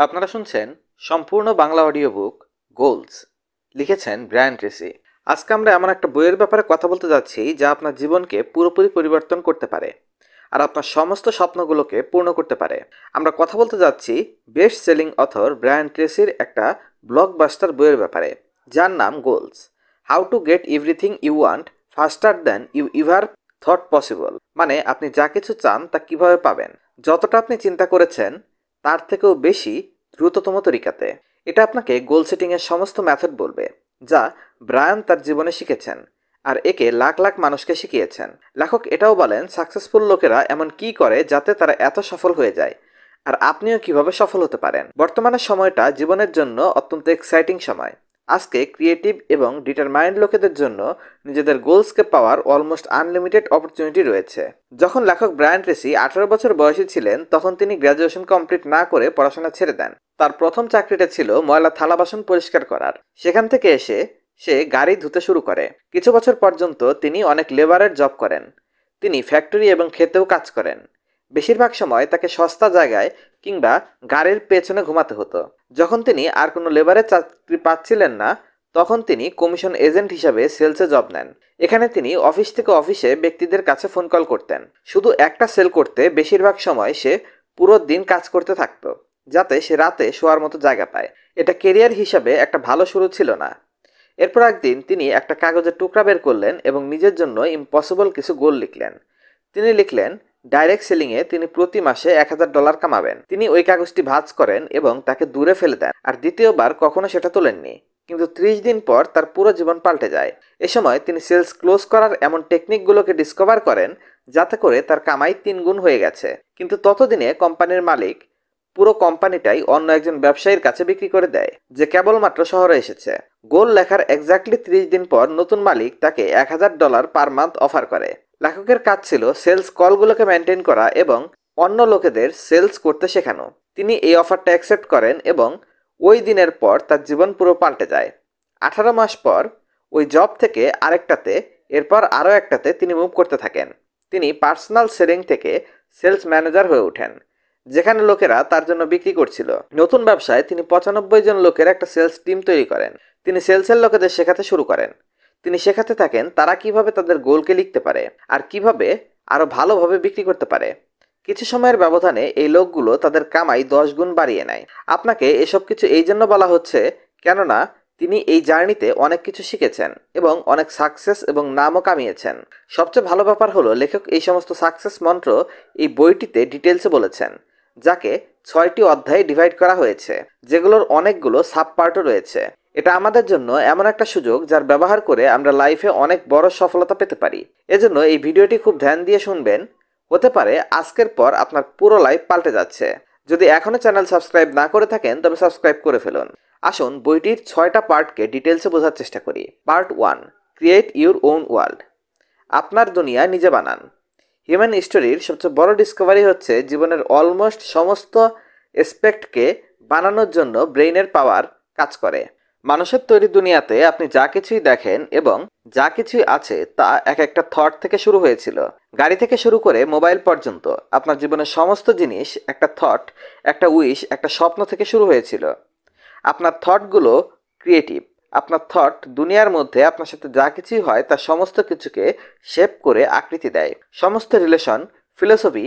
আপনারা শুনছেন সম্পূর্ণ বাংলা অডিও বুক গোলস, লিখেছেন ব্রায়ান ট্রেসি। আজকে আমরা এমন একটা বইয়ের ব্যাপারে কথা বলতে যাচ্ছি যা আপনার জীবনকে পুরোপুরি পরিবর্তন করতে পারে আর আপনার সমস্ত স্বপ্নগুলোকে পূর্ণ করতে পারে। আমরা কথা বলতে যাচ্ছি বেস্ট সেলিং অথর ব্রায়ান ট্রেসির একটা ব্লকবাস্টার বইয়ের ব্যাপারে, যার নাম goals, how to get everything you want faster than you ever thought possible. মানে আপনি যা কিছু চান তা কিভাবে পাবেন, যতটা আপনি চিন্তা করেছেন তার থেকেও বেশি দ্রুততম তরিকাতে। এটা আপনাকে গোল সেটিংয়ের সমস্ত মেথড বলবে, যা ব্রায়ান তার জীবনে শিখেছেন আর একে লাখ লাখ মানুষকে শিখিয়েছেন। লেখক এটাও বলেন সাকসেসফুল লোকেরা এমন কি করে যাতে তারা এত সফল হয়ে যায়, আর আপনিও কিভাবে সফল হতে পারেন। বর্তমানে সময়টা জীবনের জন্য অত্যন্ত এক্সাইটিং সময়। আজকে ক্রিয়েটিভ এবং ডিটারমাইন্ড লোকেদের জন্য নিজেদের গোলসকে পাওয়ার অলমোস্ট আনলিমিটেড অপরচুনিটি রয়েছে। যখন লেখক ব্রায়ান ট্রেসি 18 বছর বয়সী ছিলেন, তখন তিনি গ্র্যাজুয়েশন কমপ্লিট না করে পড়াশোনা ছেড়ে দেন। তার প্রথম চাকরিটা ছিল ময়লা থালা বাসন পরিষ্কার করার। সেখান থেকে এসে সে গাড়ি ধুতে শুরু করে। কিছু বছর পর্যন্ত তিনি অনেক লেবারের জব করেন। তিনি ফ্যাক্টরি এবং ক্ষেতেও কাজ করেন। বেশিরভাগ সময় তাকে সস্তা জায়গায় কিংবা গাড়ির পেছনে ঘুমাতে হতো। যখন তিনি আর কোনো লেবারের চাকরি পাচ্ছিলেন না, তখন তিনি কমিশন এজেন্ট হিসাবে সেলসে জব নেন। এখানে তিনি অফিস থেকে অফিসে ব্যক্তিদের কাছে ফোন কল করতেন। শুধু একটা সেল করতে বেশিরভাগ সময় সে পুরো দিন কাজ করতে থাকতো, যাতে সে রাতে শোয়ার মতো জায়গা পায়। এটা কেরিয়ার হিসাবে একটা ভালো শুরু ছিল না। এরপর একদিন তিনি একটা কাগজের টুকরা বের করলেন এবং নিজের জন্য ইম্পসিবল কিছু গোল লিখলেন। তিনি লিখলেন ডাইরেক্ট সেলিংয়ে তিনি প্রতি মাসে $1000 কামাবেন। তিনি ওই কাগজটি ভাঁজ করেন এবং তাকে দূরে ফেলে দেন, আর দ্বিতীয়বার কখনো সেটা তোলেননি। কিন্তু 30 দিন পর তার পুরো জীবন পাল্টে যায়। এ সময় তিনি সেলস ক্লোজ করার এমন টেকনিকগুলোকে ডিসকভার করেন যাতে করে তার কামাই 3 গুণ হয়ে গেছে। কিন্তু ততদিনে কোম্পানির মালিক পুরো কোম্পানিটাই অন্য একজন ব্যবসায়ীর কাছে বিক্রি করে দেয়, যে কেবলমাত্র শহরে এসেছে। গোল লেখার এক্স্যাক্টলি 30 দিন পর নতুন মালিক তাকে $1000 পার মান্থ অফার করে। লেখকের কাজ ছিল সেলস কলগুলোকে মেনটেন করা এবং অন্য লোকেদের সেলস করতে শেখানো। তিনি এই অফারটা অ্যাকসেপ্ট করেন এবং ওই দিনের পর তার জীবন পুরো পাল্টে যায়। 18 মাস পর ওই জব থেকে আরেকটাতে, এরপর আরও একটাতে তিনি মুভ করতে থাকেন। তিনি পার্সোনাল সেলিং থেকে সেলস ম্যানেজার হয়ে ওঠেন, যেখানে লোকেরা তার জন্য বিক্রি করছিল। নতুন ব্যবসায় তিনি 95 জন লোকের একটা সেলস টিম তৈরি করেন। তিনি সেলসের লোকেদের শেখাতে শুরু করেন। তিনি শেখাতে থাকেন তারা কিভাবে তাদের গোলকে লিখতে পারে আর কিভাবে আরও ভালোভাবে বিক্রি করতে পারে। কিছু সময়ের ব্যবধানে এই লোকগুলো তাদের কামাই 10 গুণ বাড়িয়ে নেয়। আপনাকে এসব কিছু এই জন্য বলা হচ্ছে কেননা তিনি এই জার্নিতে অনেক কিছু শিখেছেন এবং অনেক সাকসেস এবং নামও কামিয়েছেন। সবচেয়ে ভালো ব্যাপার হলো লেখক এই সমস্ত সাকসেস মন্ত্র এই বইটিতে ডিটেলসে বলেছেন, যাকে 6টি অধ্যায়ে ডিভাইড করা হয়েছে, যেগুলোর অনেকগুলো সাব পার্টও রয়েছে। এটা আমাদের জন্য এমন একটা সুযোগ যার ব্যবহার করে আমরা লাইফে অনেক বড় সফলতা পেতে পারি। এজন্য এই ভিডিওটি খুব ধ্যান দিয়ে শুনবেন। হতে পারে আজকের পর আপনার পুরো লাইফ পাল্টে যাচ্ছে। যদি এখনো চ্যানেল সাবস্ক্রাইব না করে থাকেন তবে সাবস্ক্রাইব করে ফেলুন। আসুন বইটির 6টা পার্টকে ডিটেলসে বোঝার চেষ্টা করি। Part 1, create your own world. আপনার দুনিয়া নিজে বানান। হিউম্যান হিস্টোরির সবচেয়ে বড় ডিসকভারি হচ্ছে জীবনের অলমোস্ট সমস্ত এসপেক্টকে বানানোর জন্য ব্রেইনের পাওয়ার কাজ করে। মানুষের তৈরি দুনিয়াতে আপনি যা কিছুই দেখেন এবং যা কিছুই আছে তা এক একটা থট থেকে শুরু হয়েছিল। গাড়ি থেকে শুরু করে মোবাইল পর্যন্ত আপনার জীবনের সমস্ত জিনিস একটা থট, একটা উইশ, একটা স্বপ্ন থেকে শুরু হয়েছিল। আপনার থটগুলো ক্রিয়েটিভ। আপনার থট দুনিয়ার মধ্যে আপনার সাথে যা কিছুই হয় তার সমস্ত কিছুকে শেপ করে আকৃতি দেয়। সমস্ত রিলেশন, ফিলোসফি,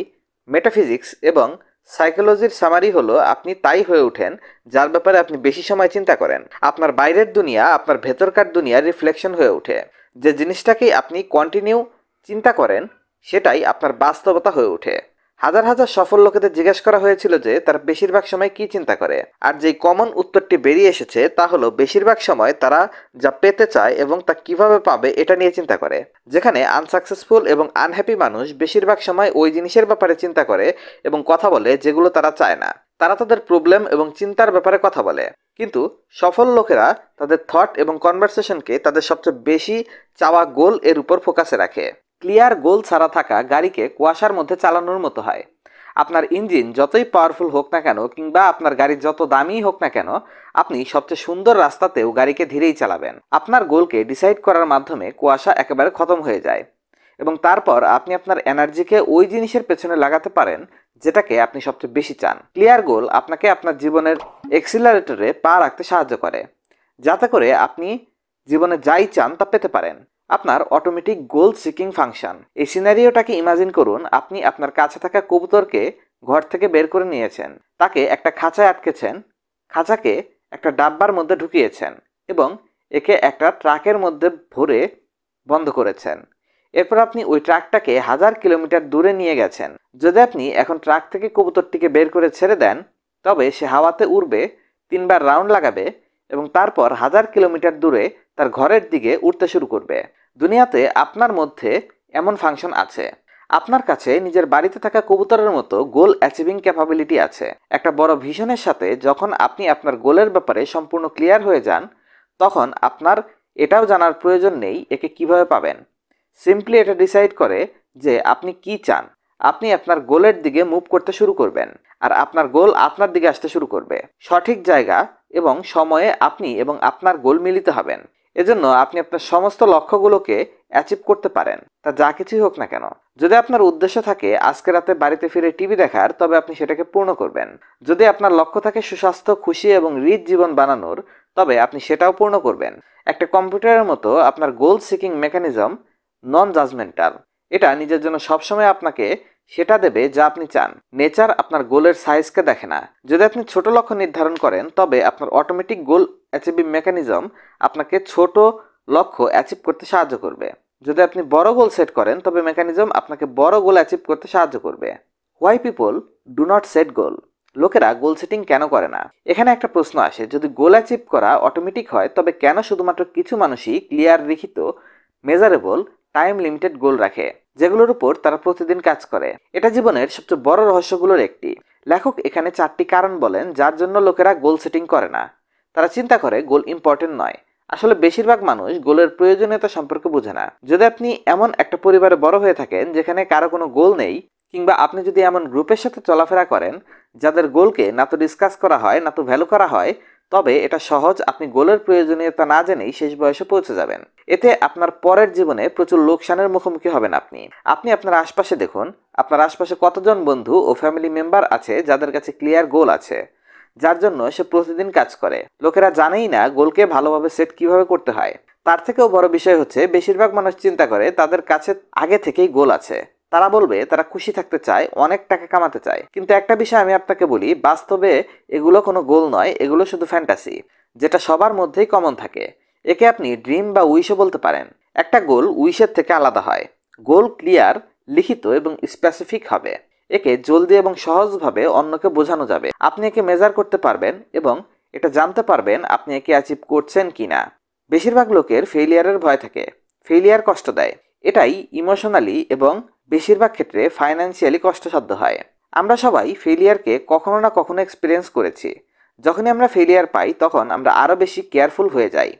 মেটাফিজিক্স এবং সাইকোলজির সামারি হলো আপনি তাই হয়ে ওঠেন যার ব্যাপারে আপনি বেশি সময় চিন্তা করেন। আপনার বাইরের দুনিয়া আপনার ভেতরকার দুনিয়ার রিফ্লেকশন হয়ে ওঠে। যে জিনিসটাকেই আপনি কন্টিনিউ চিন্তা করেন সেটাই আপনার বাস্তবতা হয়ে ওঠে। হাজার হাজার সফল লোকেদের জিজ্ঞেস করা হয়েছিল যে তারা বেশিরভাগ সময় কি চিন্তা করে, আর যেই কমন উত্তরটি বেরিয়ে এসেছে তা হলো বেশিরভাগ সময় তারা যা পেতে চায় এবং তা কিভাবে পাবে এটা নিয়ে চিন্তা করে। যেখানে আনসাকসেসফুল এবং আনহ্যাপি মানুষ বেশিরভাগ সময় ওই জিনিসের ব্যাপারে চিন্তা করে এবং কথা বলে যেগুলো তারা চায় না। তারা তাদের প্রবলেম এবং চিন্তার ব্যাপারে কথা বলে, কিন্তু সফল লোকেরা তাদের থট এবং কনভারসেশনকে তাদের সবচেয়ে বেশি চাওয়া গোল এর উপর ফোকাসে রাখে। ক্লিয়ার গোল ছাড়া থাকা গাড়িকে কুয়াশার মধ্যে চালানোর মতো হয়। আপনার ইঞ্জিন যতই পাওয়ারফুল হোক না কেন কিংবা আপনার গাড়ি যত দামি হোক না কেন, আপনি সবচেয়ে সুন্দর রাস্তাতেও গাড়িকে ধীরেই চালাবেন। আপনার গোলকে ডিসাইড করার মাধ্যমে কুয়াশা একেবারে খতম হয়ে যায় এবং তারপর আপনি আপনার এনার্জিকে ওই জিনিসের পেছনে লাগাতে পারেন যেটাকে আপনি সবচেয়ে বেশি চান। ক্লিয়ার গোল আপনাকে আপনার জীবনের এক্সিলারেটরে পা রাখতে সাহায্য করে, যাতে করে আপনি জীবনে যাই চান তা পেতে পারেন। আপনার অটোমেটিক গোল সিকিং ফাংশন। এই সিনারিওটাকে ইমাজিন করুন, আপনি আপনার কাছে থাকা কবুতরকে ঘর থেকে বের করে নিয়েছেন, তাকে একটা খাঁচায় আটকেছেন, খাঁচাকে একটা ডাব্বার মধ্যে ঢুকিয়েছেন এবং একে একটা ট্রাকের মধ্যে ভরে বন্ধ করেছেন। এরপর আপনি ওই ট্রাকটাকে 1000 কিলোমিটার দূরে নিয়ে গেছেন। যদি আপনি এখন ট্রাক থেকে কবুতরটিকে বের করে ছেড়ে দেন, তবে সে হাওয়াতে উড়বে, 3 বার রাউন্ড লাগাবে এবং তারপর 1000 কিলোমিটার দূরে তার ঘরের দিকে উড়তে শুরু করবে। দুনিয়াতে আপনার মধ্যে এমন ফাংশন আছে। আপনার কাছে নিজের বাড়িতে থাকা কবুতরের মতো গোল অ্যাচিভিং ক্যাপাবিলিটি আছে। একটা বড় ভিশনের সাথে যখন আপনি আপনার গোলের ব্যাপারে সম্পূর্ণ ক্লিয়ার হয়ে যান, তখন আপনার এটাও জানার প্রয়োজন নেই একে কিভাবে পাবেন। সিম্পলি এটা ডিসাইড করে যে আপনি কি চান। আপনি আপনার গোলের দিকে মুভ করতে শুরু করবেন, আর আপনার গোল আপনার দিকে আসতে শুরু করবে। সঠিক জায়গা এবং সময়ে আপনি এবং আপনার গোল মিলিত হবেন। এজন্য আপনি আপনার সমস্ত লক্ষ্যগুলোকে অ্যাচিভ করতে পারেন, তা যা কিছুই হোক না কেন। যদি আপনার উদ্দেশ্য থাকে আজকে রাতে বাড়িতে ফিরে টিভি দেখার, তবে আপনি সেটাকে পূর্ণ করবেন। যদি আপনার লক্ষ্য থাকে সুস্বাস্থ্য, খুশি এবং রিচ জীবন বানানোর, তবে আপনি সেটাও পূর্ণ করবেন। একটা কম্পিউটারের মতো আপনার গোল সিকিং মেকানিজম নন জাজমেন্টাল। এটা নিজের জন্য সবসময় আপনাকে সেটা দেবে যা আপনি চান। নেচার আপনার গোলের সাইজকে দেখে না। যদি আপনি ছোট লক্ষ্য নির্ধারণ করেন, তবে আপনার অটোমেটিক গোল অ্যাচিভিং মেকানিজম আপনাকে ছোট লক্ষ্য অ্যাচিভ করতে সাহায্য করবে। যদি আপনি বড় গোল সেট করেন, তবে মেকানিজম আপনাকে বড় গোল অ্যাচিভ করতে সাহায্য করবে। Why people do not set goal. লোকেরা গোল সেটিং কেন করে না? এখানে একটা প্রশ্ন আসে, যদি গোল অ্যাচিভ করা অটোমেটিক হয়, তবে কেন শুধুমাত্র কিছু মানুষই ক্লিয়ার, লিখিত, মেজারেবল, টাইম লিমিটেড গোল রাখে, যেগুলোর উপর তারা প্রতিদিন কাজ করে? এটা জীবনের সবচেয়ে বড় রহস্যগুলোর একটি। লেখক এখানে 4টি কারণ বলেন যার জন্য লোকেরা গোল সেটিং করে না। তারা চিন্তা করে গোল ইম্পর্টেন্ট নয়। আসলে বেশিরভাগ মানুষ গোলের প্রয়োজনীয়তা সম্পর্কে বোঝে না। যদি আপনি এমন একটা পরিবারে বড় হয়ে থাকেন যেখানে কারো কোনো গোল নেই, কিংবা আপনি যদি এমন গ্রুপের সাথে চলাফেরা করেন যাদের গোলকে না তো ডিসকাস করা হয় না তো ভ্যালু করা হয়, তবে এটা সহজ আপনি গোলের প্রয়োজনীয়তা না জেনেই শেষ বয়সে পৌঁছে যাবেন। এতে আপনার পরের জীবনে প্রচুর লোকসানের মুখোমুখি হবেন আপনি আপনার আশপাশে দেখুন, আপনার আশপাশে কতজন বন্ধু ও ফ্যামিলি মেম্বার আছে যাদের কাছে ক্লিয়ার গোল আছে, যার জন্য সে প্রতিদিন কাজ করে। লোকেরা জানেই না গোলকে ভালোভাবে সেট কিভাবে করতে হয়। তার থেকেও বড় বিষয় হচ্ছে, বেশিরভাগ মানুষ চিন্তা করে তাদের কাছে আগে থেকেই গোল আছে। তারা বলবে তারা খুশি থাকতে চায়, অনেক টাকা কামাতে চায়। কিন্তু একটা বিষয় আমি আপনাকে বলি, বাস্তবে এগুলো কোনো গোল নয়, এগুলো শুধু ফ্যান্টাসি, যেটা সবার মধ্যেই কমন থাকে। একে আপনি ড্রিম বা উইশও বলতে পারেন। একটা গোল উইশের থেকে আলাদা হয়। গোল ক্লিয়ার, লিখিত এবং স্পেসিফিক হবে। একে জলদি এবং সহজভাবে অন্যকে বোঝানো যাবে। আপনি একে মেজার করতে পারবেন এবং এটা জানতে পারবেন আপনি একে অ্যাচিভ করছেন কিনা। বেশিরভাগ লোকের ফেলিয়ারের ভয় থাকে। ফেলিয়ার কষ্ট দেয়। এটাই ইমোশনালি এবং বেশিরভাগ ক্ষেত্রে ফাইন্যান্সিয়ালি কষ্টসাধ্য হয়। আমরা সবাই ফেলিয়ারকে কখনো না কখনো এক্সপিরিয়েন্স করেছি। যখনই আমরা ফেলিয়ার পাই, তখন আমরা আরও বেশি কেয়ারফুল হয়ে যাই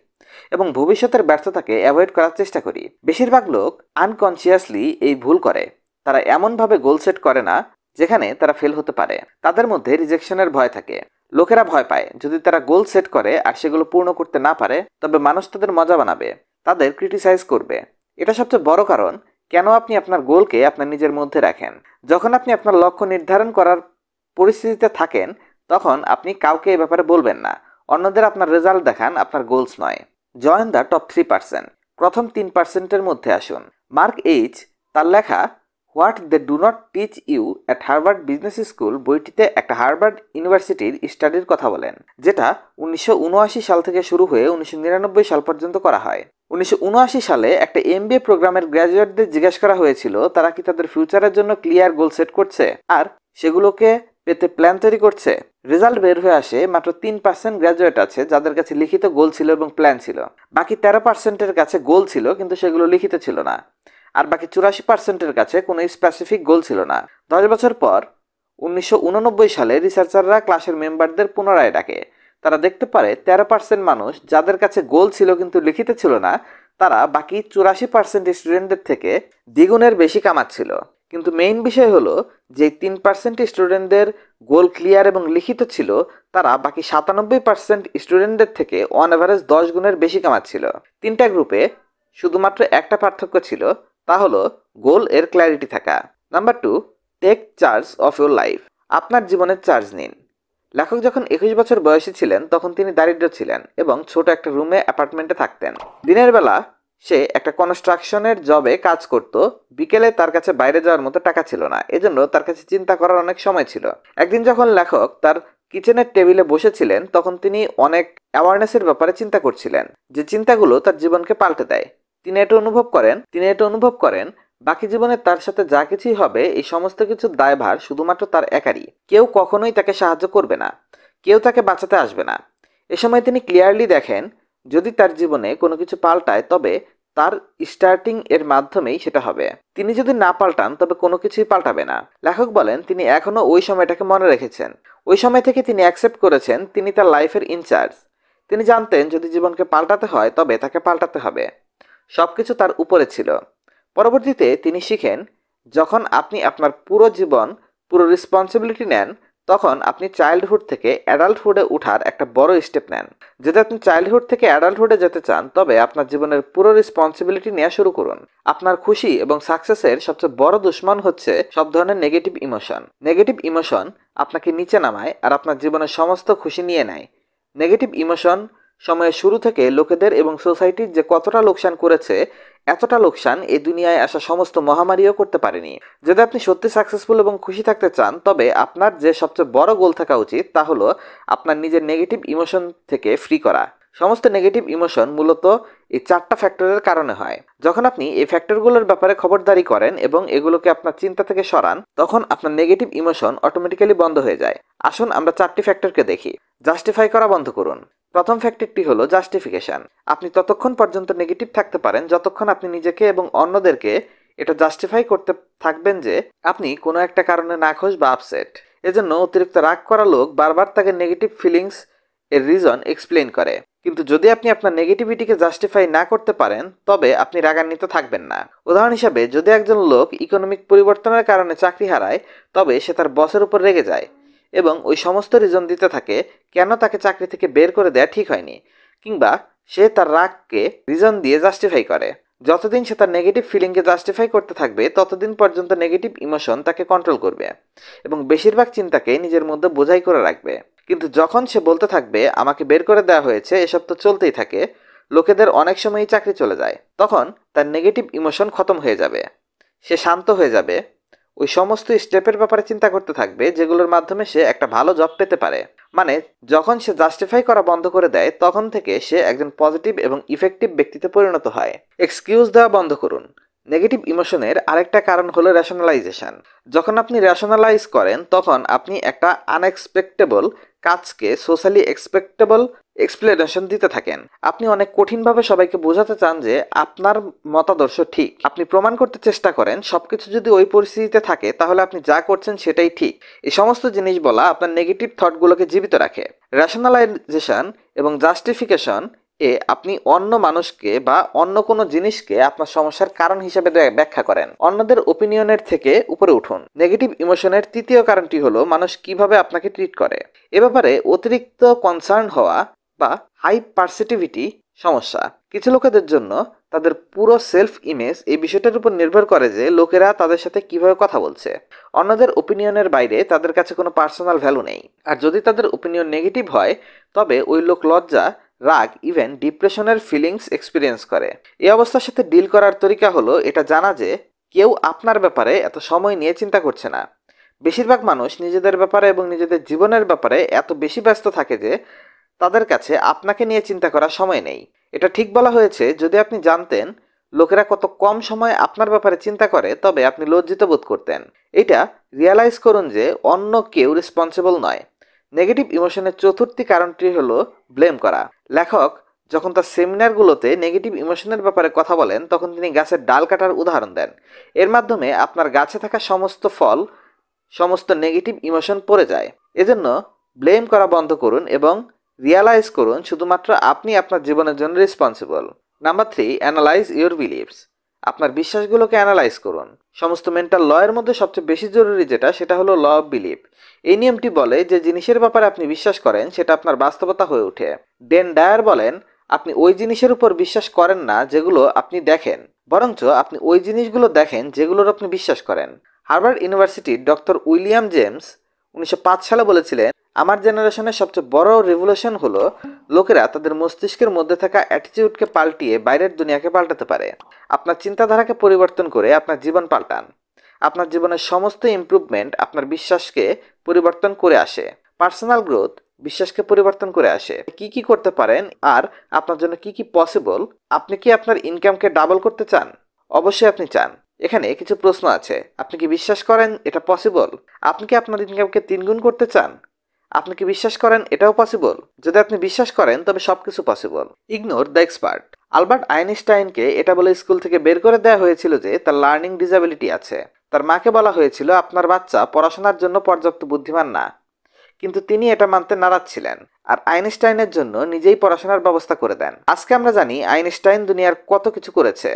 এবং ভবিষ্যতের ব্যর্থতাকে অ্যাভয়েড করার চেষ্টা করি। বেশিরভাগ লোক আনকনসিয়াসলি এই ভুল করে। তারা এমনভাবে গোল সেট করে না যেখানে তারা ফেল হতে পারে। তাদের মধ্যে রিজেকশনের ভয় থাকে। লোকেরা ভয় পায় যদি তারা গোল সেট করে আর সেগুলো পূর্ণ করতে না পারে, তবে মানুষ তাদের মজা বানাবে, তাদের ক্রিটিসাইজ করবে। এটা সবচেয়ে বড় কারণ কেন আপনি আপনার গোলকে আপনার নিজের মধ্যে রাখেন। যখন আপনি আপনার লক্ষ্য নির্ধারণ করার পরিস্থিতিতে থাকেন, তখন আপনি কাউকে এ ব্যাপারে বলবেন না। অন্যদের আপনার রেজাল্ট দেখান, আপনার গোলস নয়। Join the top 3%। প্রথম 3%-এর মধ্যে আসুন। মার্ক এইচ তার লেখা what they do not teach you at Harvard Business School বইটিতে একটা হার্ভার্ড ইউনিভার্সিটির স্টাডির কথা বলেন, যেটা 1979 সাল থেকে শুরু হয়ে 1999 সাল পর্যন্ত করা হয়। 1979 সালে একটা MBA প্রোগ্রামের গ্র্যাজুয়েটদের জিজ্ঞাসা করা হয়েছিল তারা কি তাদের ফিউচারের জন্য ক্লিয়ার গোল সেট করছে আর সেগুলোকে পেতে প্ল্যান তৈরি করছে। রেজাল্ট বের হয়ে আসে মাত্র 3% গ্র্যাজুয়েট আছে যাদের কাছে লিখিত গোল ছিল এবং প্ল্যান ছিল। বাকি 13%-এর কাছে গোল ছিল কিন্তু সেগুলো লিখিত ছিল না। আর বাকি 84%-এর কাছে কোনো স্পেসিফিক গোল ছিল না। 10 বছর পর 1989 সালে রিসার্চাররা ক্লাসের মেম্বারদের পুনরায় ডাকে। তারা দেখতে পারে 13% মানুষ যাদের কাছে গোল ছিল কিন্তু লিখিত ছিল না, তারা বাকি 84% স্টুডেন্টদের থেকে দ্বিগুণের বেশি কামাচ্ছিল। কিন্তু মেইন বিষয় হলো যে 3% স্টুডেন্টদের গোল ক্লিয়ার এবং লিখিত ছিল, তারা বাকি 97% স্টুডেন্টদের থেকে অন অ্যাভারেজ 10 গুণের বেশি কামাচ্ছিল। তিনটা গ্রুপে শুধুমাত্র একটা পার্থক্য ছিল, তা হলো গোল এর ক্ল্যারিটি থাকা। Number 2, take charge of your life. আপনার জীবনের চার্জ নিন। লেখক যখন 21 বছর বয়সী ছিলেন তখন তিনি দারিদ্র ছিলেন এবং ছোট একটা রুমে অ্যাপার্টমেন্টে থাকতেন। দিনের বেলা সে একটা কনস্ট্রাকশনের জবে কাজ করত, বিকেলে তার কাছে বাইরে যাওয়ার মতো টাকা ছিল না, এজন্য তার কাছে চিন্তা করার অনেক সময় ছিল। একদিন যখন লেখক তার কিচেনের টেবিলে বসেছিলেন তখন তিনি অনেক অ্যাওয়ারনেসের ব্যাপারে চিন্তা করছিলেন, যে চিন্তাগুলো তার জীবনকে পাল্টে দেয়। তিনি এটা অনুভব করেন বাকি জীবনে তার সাথে যা কিছুই হবে এই সমস্ত কিছুর দায়ভার শুধুমাত্র তার একারই। কেউ কখনোই তাকে সাহায্য করবে না, কেউ তাকে বাঁচাতে আসবে না। এ সময় তিনি ক্লিয়ারলি দেখেন যদি তার জীবনে কোনো কিছু পাল্টায় তবে তার স্টার্টিং এর মাধ্যমেই সেটা হবে। তিনি যদি না পাল্টান তবে কোনো কিছুই পাল্টাবে না। লেখক বলেন তিনি এখনো ওই সময়টাকে মনে রেখেছেন। ওই সময় থেকে তিনি অ্যাকসেপ্ট করেছেন তিনি তার লাইফের ইনচার্জ। তিনি জানতেন যদি জীবনকে পাল্টাতে হয় তবে তাকে পাল্টাতে হবে। সবকিছু তার উপরে ছিল। পরবর্তীতে তিনি শিখেন যখন আপনি আপনার পুরো রেসপন্সিবিলিটি নেন তখন আপনি চাইল্ডহুড থেকে অ্যাডাল্টহুডে ওঠার একটা বড় স্টেপ নেন। যদি আপনি চাইল্ডহুড থেকে অ্যাডাল্টহুডে যেতে চান তবে আপনার জীবনের পুরো রেসপন্সিবিলিটি নেওয়া শুরু করুন। আপনার খুশি এবং সাকসেসের সবচেয়ে বড় দুশ্মন হচ্ছে সব ধরনের নেগেটিভ ইমোশন। নেগেটিভ ইমোশন আপনাকে নিচে নামায় আর আপনার জীবনের সমস্ত খুশি নিয়ে নেয়। নেগেটিভ ইমোশন সময়ের শুরু থেকে লোকেদের এবং সোসাইটির যে কতটা লোকসান করেছে, এতটা লোকসান এই দুনিয়ায় আসা সমস্ত মহামারীও করতে পারেনি। যদি আপনি সত্যি সাকসেসফুল এবং খুশি থাকতে চান তবে আপনার যে সবচেয়ে বড় গোল থাকা উচিত তা হলো আপনার নিজের নেগেটিভ ইমোশন থেকে ফ্রি করা। সমস্ত নেগেটিভ ইমোশন মূলত এই 4টা ফ্যাক্টরের কারণে হয়। যখন আপনি এই ফ্যাক্টরগুলোর ব্যাপারে খবরদারি করেন এবং এগুলোকে আপনার চিন্তা থেকে সরান তখন আপনার নেগেটিভ ইমোশন অটোমেটিক্যালি বন্ধ হয়ে যায়। আসুন আমরা 4টি ফ্যাক্টরকে দেখি। জাস্টিফাই করা বন্ধ করুন। প্রথম ফ্যাক্টরটি হলো জাস্টিফিকেশন। আপনি ততক্ষণ পর্যন্ত নেগেটিভ থাকতে পারেন যতক্ষণ আপনি নিজেকে এবং অন্যদেরকে এটা জাস্টিফাই করতে থাকবেন যে আপনি কোনো একটা কারণে নাখোশ বা আপসেট। এজন্য অতিরিক্ত রাগ করা লোক বারবার তাকে নেগেটিভ ফিলিংস এর রিজন এক্সপ্লেইন করে। কিন্তু যদি আপনি আপনার নেগেটিভিটিকে জাস্টিফাই না করতে পারেন তবে আপনি রাগান্বিত থাকবেন না। উদাহরণ হিসাবে যদি একজন লোক ইকোনমিক পরিবর্তনের কারণে চাকরি হারায় তবে সে তার বসের উপর রেগে যায় এবং ওই সমস্ত রিজন দিতে থাকে কেন তাকে চাকরি থেকে বের করে দেয়া ঠিক হয়নি, কিংবা সে তার রাগকে রিজন দিয়ে জাস্টিফাই করে। যতদিন সে তার নেগেটিভ ফিলিংকে জাস্টিফাই করতে থাকবে ততদিন পর্যন্ত নেগেটিভ ইমোশন তাকে কন্ট্রোল করবে এবং বেশিরভাগ চিন্তাকে নিজের মধ্যে বোঝাই করে রাখবে। কিন্তু যখন সে বলতে থাকবে আমাকে বের করে দেওয়া হয়েছে, এসব তো চলতেই থাকে, লোকেদের অনেক সময়ই চাকরি চলে যায়, তখন তার নেগেটিভ ইমোশন খতম হয়ে যাবে। সে শান্ত হয়ে যাবে, ওই সমস্ত স্টেপের ব্যাপারে চিন্তা করতে থাকবে যেগুলোর মাধ্যমে সে একটা ভালো জব পেতে পারে। মানে যখন সে জাস্টিফাই করা বন্ধ করে দেয় তখন থেকে সে একজন পজিটিভ এবং ইফেক্টিভ ব্যক্তিতে পরিণত হয়। এক্সকিউজ দেওয়া বন্ধ করুন। নেগেটিভ ইমোশনের আরেকটা কারণ হলো রেশনালাইজেশন। যখন আপনি রেশনালাইজ করেন তখন আপনি একটা আনএক্সপেক্টেবল কাজকে সোশ্যালি এক্সপেক্টেবল এক্সপ্লেনেশন দিতে থাকেন। আপনি অনেক কঠিনভাবে সবাইকে বোঝাতে চান যে আপনার মতাদর্শ ঠিক। আপনি প্রমাণ করতে চেষ্টা করেন সবকিছু যদি ওই পরিস্থিতিতে থাকে তাহলে আপনি যা করছেন সেটাই ঠিক। এই সমস্ত জিনিস বলা আপনার নেগেটিভ থটগুলোকে জীবিত রাখে। রেশনালাইজেশন এবং জাস্টিফিকেশন আপনি অন্য মানুষকে বা অন্য কোনো জিনিসকে আপনার সমস্যার কারণ হিসেবে ব্যাখ্যা করেন। অন্যদের ওপিনিয়নের থেকে উপরে উঠুন। নেগেটিভ ইমোশনের তৃতীয় কারণটি হলো মানুষ কিভাবে আপনাকে ট্রিট করে। এ ব্যাপারে অতিরিক্ত কনসার্ন হওয়া বা হাই পারসেটিভিটি সমস্যা। কিছু লোকেদের জন্য তাদের পুরো সেলফ ইমেজ এই বিষয়টার উপর নির্ভর করে যে লোকেরা তাদের সাথে কিভাবে কথা বলছে। অন্যদের ওপিনিয়নের বাইরে তাদের কাছে কোনো পার্সোনাল ভ্যালু নেই। আর যদি তাদের ওপিনিয়ন নেগেটিভ হয় তবে ওই লোক লজ্জা, রাগ, ইভেন ডিপ্রেশনের ফিলিংস এক্সপিরিয়েন্স করে। এই অবস্থার সাথে ডিল করার তরিকা হলো এটা জানা যে কেউ আপনার ব্যাপারে এত সময় নিয়ে চিন্তা করছে না। বেশিরভাগ মানুষ নিজেদের ব্যাপারে এবং নিজেদের জীবনের ব্যাপারে এত বেশি ব্যস্ত থাকে যে তাদের কাছে আপনাকে নিয়ে চিন্তা করার সময় নেই। এটা ঠিক বলা হয়েছে, যদি আপনি জানতেন লোকেরা কত কম সময় আপনার ব্যাপারে চিন্তা করে তবে আপনি লজ্জিত বোধ করতেন। এটা রিয়ালাইজ করুন যে অন্য কেউ রেসপন্সিবল নয়। নেগেটিভ ইমোশনের চতুর্থ কারণটি হলো ব্লেম করা। লেখক যখন তার সেমিনারগুলোতে নেগেটিভ ইমোশনের ব্যাপারে কথা বলেন তখন তিনি গাছের ডাল কাটার উদাহরণ দেন। এর মাধ্যমে আপনার গাছে থাকা সমস্ত ফল, সমস্ত নেগেটিভ ইমোশন পড়ে যায়। এজন্য ব্লেম করা বন্ধ করুন এবং রিয়ালাইজ করুন শুধুমাত্র আপনি আপনার জীবনের জন্য responsible. Number 3, analyse your believes. আপনার বিশ্বাসগুলোকে অ্যানালাইজ করুন। সমস্ত মেন্টাল ল এর মধ্যে সবচেয়ে বেশি জরুরি সেটা হলো ল অফ বিলিভ। এই নিয়মটি বলে যে জিনিসের ব্যাপারে আপনি বিশ্বাস করেন সেটা আপনার বাস্তবতা হয়ে ওঠে। ডেন ডায়ার বলেন আপনি ওই জিনিসের উপর বিশ্বাস করেন না যেগুলো আপনি দেখেন, বরঞ্চ আপনি ওই জিনিসগুলো দেখেন যেগুলোর আপনি বিশ্বাস করেন। হার্ভার্ড ইউনিভার্সিটির ডক্টর উইলিয়াম জেমস 1905 সালে বলেছিলেন, আমার জেনারেশনের সবচেয়ে বড় রেভলিউশন হলো লোকেরা তাদের মস্তিষ্কের মধ্যে থাকা অ্যাটিটিউডকে পাল্টিয়ে বাইরের দুনিয়াকে পাল্টাতে পারে। আপনার চিন্তাধারাকে পরিবর্তন করে আপনার জীবন পাল্টান। আপনার জীবনের সমস্ত ইমপ্রুভমেন্ট আপনার বিশ্বাসকে পরিবর্তন করে আসে। পার্সোনাল গ্রোথ বিশ্বাসকে পরিবর্তন করে আসে। কি কি করতে পারেন আর আপনার জন্য কি কি পসিবল? আপনি কি আপনার ইনকামকে ডাবল করতে চান? অবশ্যই আপনি চান। এখানে কিছু প্রশ্ন আছে। আপনি কি বিশ্বাস করেন এটা পসিবল? আপনি কি আপনার ইনকামকে 3 গুণ করতে চান? আপনি কি বিশ্বাস করেন এটাও পসিবল? যদি আপনি বিশ্বাস করেন তবে সবকিছু possible. Ignore the expert. Albert আইনস্টাইনকে এটা বলে স্কুল থেকে বের করে দেওয়া হয়েছিল যে তার লার্নিং ডিসএবিলিটি আছে। তার মাকে বলা হয়েছিল আপনার বাচ্চা পড়াশোনার জন্য পর্যাপ্ত বুদ্ধিমান না, কিন্তু তিনি এটা মানতে নারাজ ছিলেন আর আইনস্টাইনের জন্য নিজেই পড়াশোনার ব্যবস্থা করে দেন। আজকে আমরা জানি আইনস্টাইন দুনিয়ার কত কিছু করেছে।